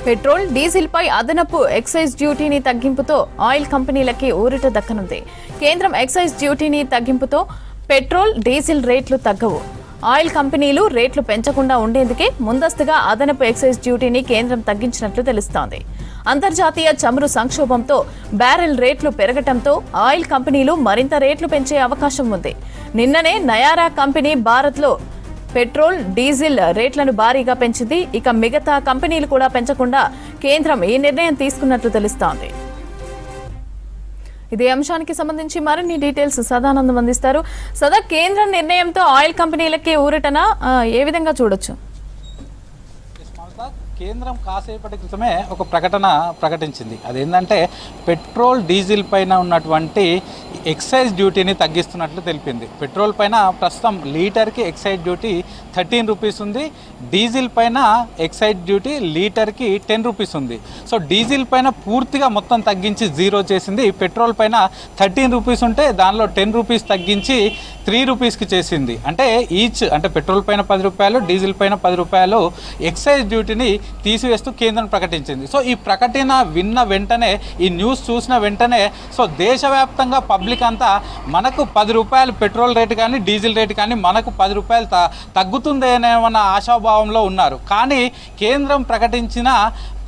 Petrol diesel పై అదనపు excise డ్యూటీని తగ్గింపుతో oil కంపెనీలకి ఊరట దక్కనుంది. కేంద్రం ఎక్సైజ్ డ్యూటీని తగ్గింపుతో పెట్రోల్ డీజిల్ రేట్లు తగ్గవు. ఆయిల్ కంపెనీలు రేట్లు పెంచకుండా ఉండేందుకే ముందస్తుగా అదనపు ఎక్సైజ్ డ్యూటీని కేంద్రం తగ్గించినట్లు తెలుస్తోంది. అంతర్జాతీయ చమురు సంక్షోభంతో బ్యారెల్ రేట్లు పెరగటంతో ఆయిల్ కంపెనీలు మరింత రేట్లు పెంచే అవకాశం ఉంది. నిన్ననే నయారా కంపెనీ భారత్లో పెట్రోల్ డీజిల్ రేట్లను భారీగా పెంచింది. ఇక మిగతా కంపెనీలు కూడా పెంచకుండా కేంద్రం ఈ నిర్ణయం తీసుకున్నట్లు తెలుస్తోంది. ఇదే అంశానికి సంబంధించి మరిన్ని డీటెయిల్స్ సదానందం అందిస్తారు. సదా, కేంద్ర నిర్ణయంతో ఆయిల్ కంపెనీలకి ఊరటన ఏ విధంగా చూడొచ్చు? కేంద్రం కాసేపటి క్రితమే ఒక ప్రకటన ప్రకటించింది. అదేంటంటే పెట్రోల్ డీజిల్ పైన ఉన్నటువంటి ఎక్సైజ్ డ్యూటీని తగ్గిస్తున్నట్లు తెలిపింది. పెట్రోల్ పైన ప్రస్తుతం లీటర్కి ఎక్సైజ్ డ్యూటీ 13 రూపీస్ ఉంది. డీజిల్ పైన ఎక్సైజ్ డ్యూటీ లీటర్కి 10 రూపీస్ ఉంది. సో డీజిల్ పైన పూర్తిగా మొత్తం తగ్గించి 0 చేసింది. పెట్రోల్ పైన 13 రూపీస్ ఉంటే దానిలో 10 రూపీస్ తగ్గించి 3 రూపీస్కి చేసింది. అంటే అంటే పెట్రోల్ పైన 10 రూపాయలు, డీజిల్ పైన 10 రూపాయలు ఎక్సైజ్ డ్యూటీని తీసివేస్తూ కేంద్రం ప్రకటించింది. సో ఈ ప్రకటన విన్న వెంటనే, ఈ న్యూస్ చూసిన వెంటనే సో దేశవ్యాప్తంగా పబ్లిక్ అంతా మనకు 10 రూపాయలు పెట్రోల్ రేటు కానీ డీజిల్ రేటు కానీ మనకు 10 రూపాయలు తగ్గుతుందేమన్న ఆశాభావంలో ఉన్నారు. కానీ కేంద్రం ప్రకటించిన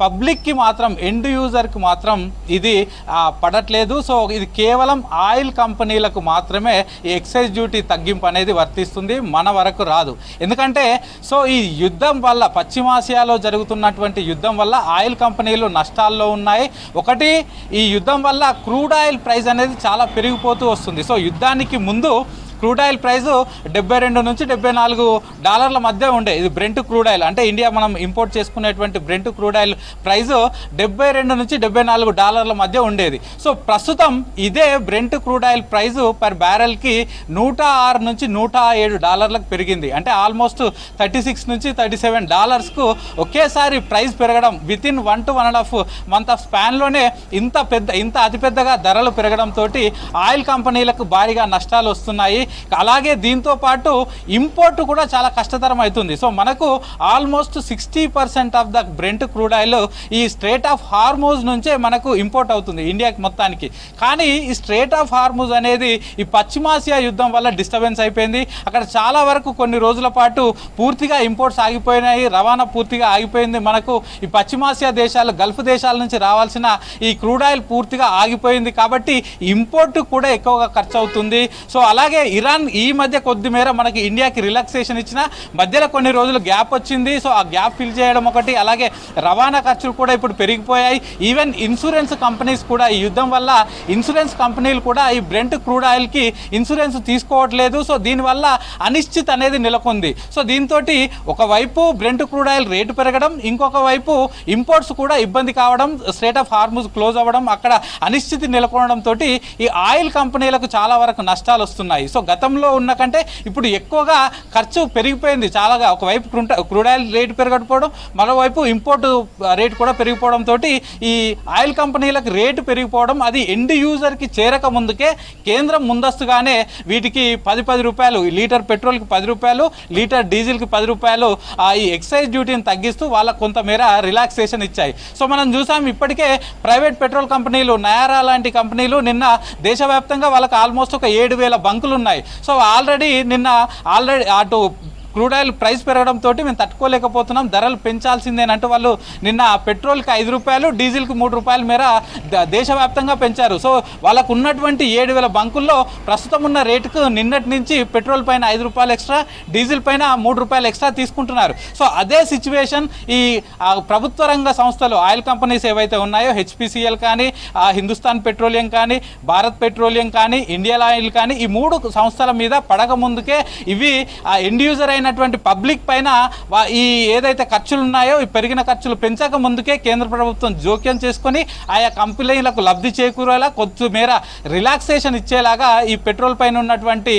పబ్లిక్కి మాత్రం, ఎండ్ యూజర్కి మాత్రం ఇది పడట్లేదు. సో ఇది కేవలం ఆయిల్ కంపెనీలకు మాత్రమే ఈ ఎక్సైజ్ డ్యూటీ తగ్గింపు అనేది వర్తిస్తుంది, మన వరకు రాదు. ఎందుకంటే సో ఈ యుద్ధం వల్ల, పశ్చిమాసియాలో జరుగుతున్నటువంటి యుద్ధం వల్ల ఆయిల్ కంపెనీలు నష్టాల్లో ఉన్నాయి. ఒకటి, ఈ యుద్ధం వల్ల క్రూడ్ ఆయిల్ ప్రైస్ అనేది చాలా పెరిగిపోతూ వస్తుంది. సో యుద్ధానికి ముందు క్రూడ్ ఆయిల్ ప్రైస్ $72 నుంచి $74 మధ్య ఉండే. ఇది బ్రెంట్ క్రూడ్ ఆయిల్, అంటే ఇండియా మనం ఇంపోర్ట్ చేసుకునేటువంటి బ్రెంట్ క్రూడ్ ఆయిల్ ప్రైస్ $72 నుంచి $74 మధ్య ఉండేది. సో ప్రస్తుతం ఇదే Brent crude oil price per బ్యారెల్కి $106 నుంచి $107 పెరిగింది. అంటే ఆల్మోస్ట్ $36 నుంచి $37కు ఒకేసారి ప్రైస్ పెరగడం వితిన్ 1 to 1.5 month ఆఫ్ స్పాన్లోనే ఇంత అతిపెద్దగా ధరలు పెరగడంతో ఆయిల్ కంపెనీలకు భారీగా నష్టాలు వస్తున్నాయి. అలాగే దీంతో పాటు ఇంపోర్ట్ కూడా చాలా కష్టతరం అవుతుంది. సో మనకు almost 60% of the Brent crude oil ఈ స్ట్రేట్ ఆఫ్ హార్మూజ్ నుంచే మనకు ఇంపోర్ట్ అవుతుంది ఇండియాకి మొత్తానికి. కానీ ఈ స్ట్రేట్ ఆఫ్ హార్మూజ్ అనేది ఈ పశ్చిమాసియా యుద్ధం వల్ల డిస్టర్బెన్స్ అయిపోయింది. అక్కడ చాలా వరకు కొన్ని రోజుల పాటు పూర్తిగా ఇంపోర్ట్స్ ఆగిపోయినాయి, రవాణా పూర్తిగా ఆగిపోయింది. మనకు ఈ పశ్చిమాసియా దేశాలు, గల్ఫ్ దేశాల నుంచి రావాల్సిన ఈ క్రూడ్ ఆయిల్ పూర్తిగా ఆగిపోయింది. కాబట్టి ఇంపోర్ట్ కూడా ఎక్కువగా ఖర్చు అవుతుంది. సో అలాగే ఇరాన్ ఈ మధ్య కొద్ది మేర మనకి ఇండియాకి రిలాక్సేషన్ ఇచ్చిన మధ్యలో కొన్ని రోజులు గ్యాప్ వచ్చింది. సో ఆ గ్యాప్ ఫిల్ చేయడం ఒకటి, అలాగే రవాణా ఖర్చులు కూడా ఇప్పుడు పెరిగిపోయాయి. ఈవెన్ ఇన్సూరెన్స్ కంపెనీస్ కూడా, ఈ యుద్ధం వల్ల ఇన్సూరెన్స్ కంపెనీలు కూడా ఈ బ్రెంట్ క్రూడ్ ఆయిల్కి ఇన్సూరెన్స్ తీసుకోవట్లేదు. సో దీనివల్ల అనిశ్చిత అనేది నెలకొంది. సో దీంతో ఒకవైపు బ్రెంట్ క్రూడ్ ఆయిల్ రేటు పెరగడం, ఇంకొక వైపు ఇంపోర్ట్స్ కూడా ఇబ్బంది కావడం, స్ట్రేట్ ఆఫ్ హార్మూజ్ క్లోజ్ అవ్వడం, అక్కడ అనిశ్చితి నెలకొనడంతో ఈ ఆయిల్ కంపెనీలకు చాలా వరకు నష్టాలు వస్తున్నాయి. సో గతంలో ఉన్న కంటే ఇప్పుడు ఎక్కువగా ఖర్చు పెరిగిపోయింది చాలాగా. ఒకవైపు క్రూడ్ ఆయిల్ రేటు పెరగకపోవడం, మరోవైపు ఇంపోర్ట్ రేటు కూడా పెరిగిపోవడంతో ఈ ఆయిల్ కంపెనీలకు రేటు పెరిగిపోవడం, అది ఎండ్ యూజర్కి చేరక ముందుకే కేంద్రం ముందస్తుగానే వీటికి 10 రూపాయలు, లీటర్ పెట్రోల్కి 10 రూపాయలు, లీటర్ డీజిల్కి 10 రూపాయలు ఈ ఎక్సైజ్ డ్యూటీని తగ్గిస్తూ వాళ్ళకు కొంతమేర రిలాక్సేషన్ ఇచ్చాయి. సో మనం చూసాం ఇప్పటికే ప్రైవేట్ పెట్రోల్ కంపెనీలు, నయారా లాంటి కంపెనీలు నిన్న దేశవ్యాప్తంగా వాళ్ళకి ఆల్మోస్ట్ ఒక 7,000 బంకులు ఉన్నాయి. సో ఆల్రెడీ అటు క్రూడ్ ఆయిల్ ప్రైస్ పెరగడంతో మేము తట్టుకోలేకపోతున్నాం, ధరలు పెంచాల్సిందేనంటూ వాళ్ళు నిన్న పెట్రోల్కి 5 రూపాయలు, డీజిల్కి 3 రూపాయల మేర దేశవ్యాప్తంగా పెంచారు. సో వాళ్ళకు ఉన్నటువంటి 7,000 బంకుల్లో ప్రస్తుతం ఉన్న రేటుకు నిన్నటి నుంచి పెట్రోల్ పైన 5 రూపాయలు ఎక్స్ట్రా, డీజిల్ పైన 3 రూపాయలు ఎక్స్ట్రా తీసుకుంటున్నారు. సో అదే సిచ్యువేషన్ ఈ ప్రభుత్వ రంగ సంస్థలు, ఆయిల్ కంపెనీస్ ఏవైతే ఉన్నాయో, హెచ్పిసిఎల్ కానీ, హిందుస్థాన్ పెట్రోలియం కానీ, భారత్ పెట్రోలియం కానీ, ఇండియన్ ఆయిల్ కానీ, ఈ 3 సంస్థల మీద పడక ముందుకే ఇవి ఎండ్ యూజర్ అయినటువంటి పబ్లిక్ పైన ఈ ఏదైతే ఖర్చులు ఉన్నాయో, ఈ పెరిగిన ఖర్చులు పెంచక ముందుకే కేంద్ర ప్రభుత్వం జోక్యం చేసుకొని ఆయా కంపెనీలకు లబ్ధి చేకూరేలా, కొంచెమేర రిలాక్సేషన్ ఇచ్చేలాగా ఈ పెట్రోల్ పైన ఉన్నటువంటి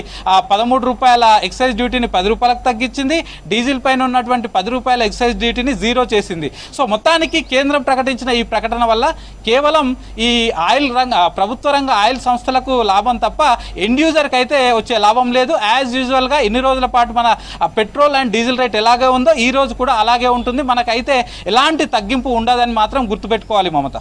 13 రూపాయల ఎక్సైజ్ డ్యూటీని 10 రూపాయలకు తగ్గించింది, డీజిల్ పైన ఉన్నటువంటి 10 రూపాయల ఎక్సైజ్ డ్యూటీని 0 చేసింది. సో మొత్తానికి కేంద్రం ప్రకటించిన ఈ ప్రకటన వల్ల కేవలం ఈ ఆయిల్ ప్రభుత్వ రంగ ఆయిల్ సంస్థలకు లాభం తప్ప ఎండ్ యూజర్కి అయితే వచ్చే లాభం లేదు. యాజ్ యూజువల్గా ఇన్ని రోజుల పాటు మన పెట్రోల్ అండ్ డీజిల్ రేట్ ఎలాగే ఉందో ఈ రోజు కూడా అలాగే ఉంటుంది. మనకైతే ఎలాంటి తగ్గింపు ఉండదని మాత్రం గుర్తుపెట్టుకోవాలి మమత.